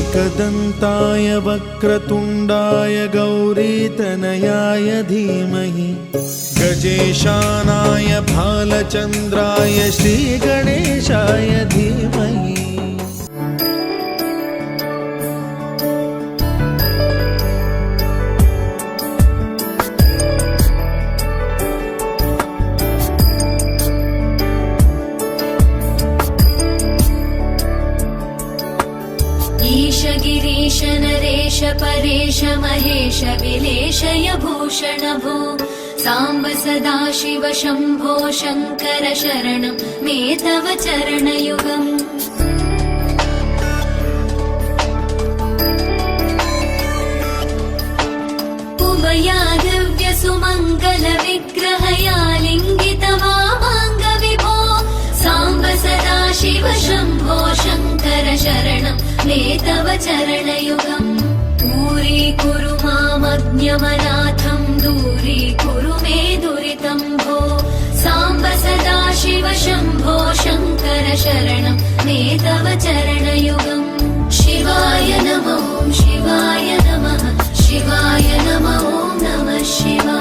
एकदन्ताय वक्रतुण्डाय गौरीतनयाय धीमहि गजेशानाय भालचन्द्राय श्रीगणेशाय धीमहि। ईश गिरीश नरेश परेश महेश विलेशय भूषण भो साम्ब सदाशिव शम्भो शङ्कर शरणं मे तव चरणयुगम्। उमया दिव्य सुमङ्गल विग्रहया लिङ्गित वामाङ्ग विभो साम्ब सदाशिव शम्भो शङ्कर शरणं मे तव चरणयुगम्। दूरीकुरु मामज्ञमनाथं दूरीकुरु मे दुरितं भो साम्ब सदाशिव शम्भो शङ्कर शरणं मे तव चरणयुगम्। शिवाय नमः शिवाय नमः शिवाय नमः ॐ नमः शिवाय।